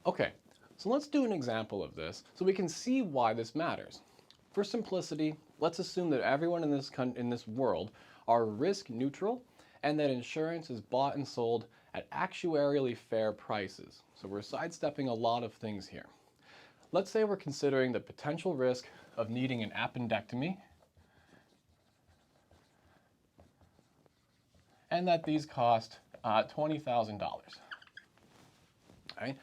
Okay, so let's do an example of this so we can see why this matters. For simplicity, let's assume that everyone in this world are risk neutral and that insurance is bought and sold at actuarially fair prices. So we're sidestepping a lot of things here. Let's say we're considering the potential risk of needing an appendectomy and that these cost $20,000. Right?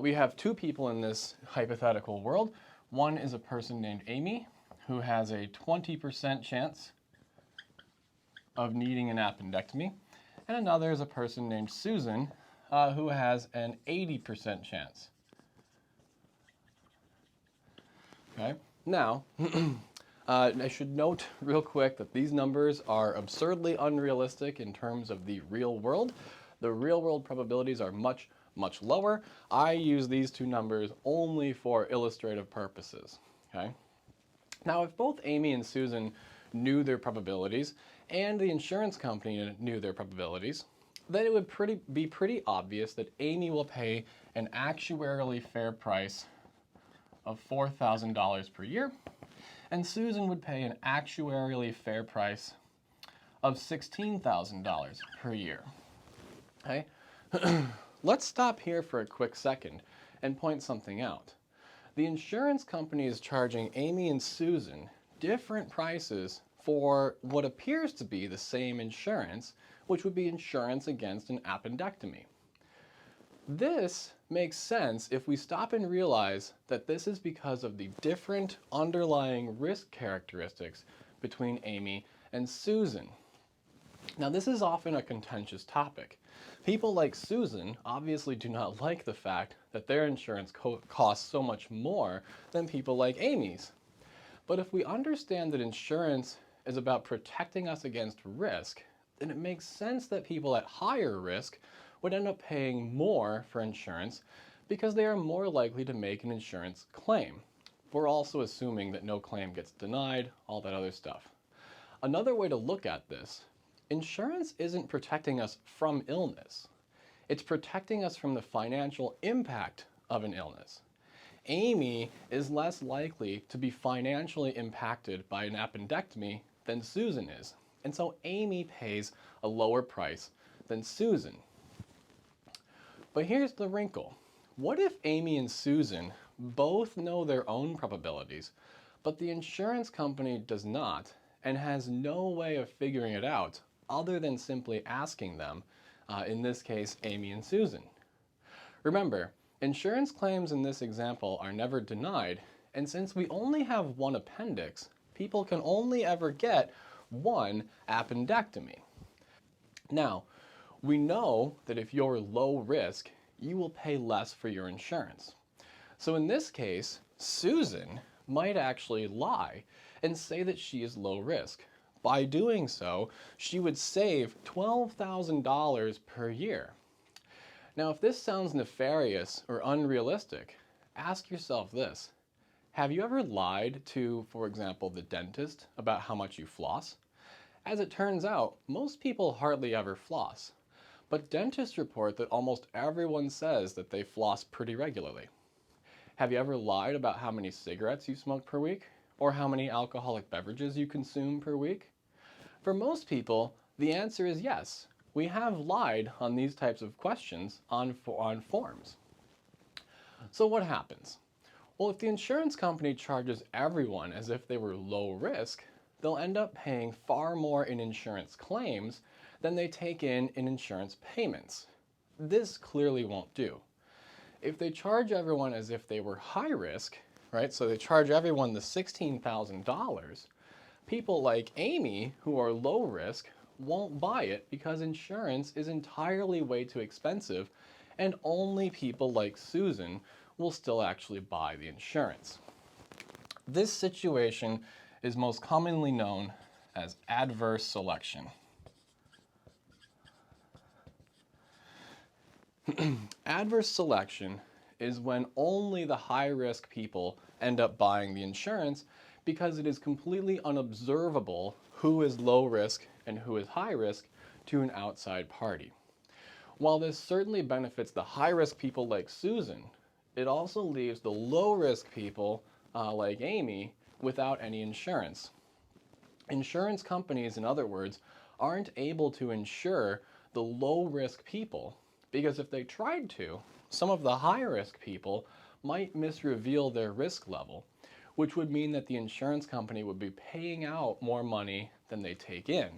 We have two people in this hypothetical world. One is a person named Amy, who has a 20% chance of needing an appendectomy, and another is a person named Susan, who has an 80% chance. Okay. Now, I should note real quick that these numbers are absurdly unrealistic in terms of the real world. The real world probabilities are much lower. I use these two numbers only for illustrative purposes. Okay. Now, if both Amy and Susan knew their probabilities and the insurance company knew their probabilities, then it would be pretty obvious that Amy will pay an actuarially fair price of $4,000 per year, and Susan would pay an actuarially fair price of $16,000 per year. Okay? Let's stop here for a quick second and point something out. The insurance company is charging Amy and Susan different prices for what appears to be the same insurance, which would be insurance against an appendectomy. This makes sense if we stop and realize that this is because of the different underlying risk characteristics between Amy and Susan. Now, this is often a contentious topic. People like Susan obviously do not like the fact that their insurance costs so much more than people like Amy's. But if we understand that insurance is about protecting us against risk, then it makes sense that people at higher risk would end up paying more for insurance because they are more likely to make an insurance claim. We're also assuming that no claim gets denied, all that other stuff. Another way to look at this, insurance isn't protecting us from illness. It's protecting us from the financial impact of an illness. Amy is less likely to be financially impacted by an appendectomy than Susan is. And so Amy pays a lower price than Susan. But here's the wrinkle. What if Amy and Susan both know their own probabilities, but the insurance company does not and has no way of figuring it out other than simply asking them, in this case, Amy and Susan? Remember, insurance claims in this example are never denied, and since we only have one appendix, people can only ever get one appendectomy. Now, we know that if you're low risk, you will pay less for your insurance. So in this case, Susan might actually lie and say that she is low risk. By doing so, she would save $12,000 per year. Now, if this sounds nefarious or unrealistic, ask yourself this. Have you ever lied to, for example, the dentist about how much you floss? As it turns out, most people hardly ever floss. But dentists report that almost everyone says that they floss pretty regularly. Have you ever lied about how many cigarettes you smoke per week? Or how many alcoholic beverages you consume per week? For most people, the answer is yes. We have lied on these types of questions on forms. So what happens? Well, if the insurance company charges everyone as if they were low risk, they'll end up paying far more in insurance claims than they take in insurance payments. This clearly won't do. If they charge everyone as if they were high risk, right, so they charge everyone the $16,000, people like Amy, who are low risk, won't buy it because insurance is entirely way too expensive, and only people like Susan will still actually buy the insurance. This situation is most commonly known as adverse selection. Adverse selection is when only the high-risk people end up buying the insurance because it is completely unobservable who is low risk and who is high risk to an outside party. While this certainly benefits the high-risk people like Susan, it also leaves the low-risk people, like Amy, without any insurance. Insurance companies, in other words, aren't able to insure the low-risk people because if they tried to, some of the high-risk people might misreveal their risk level, which would mean that the insurance company would be paying out more money than they take in.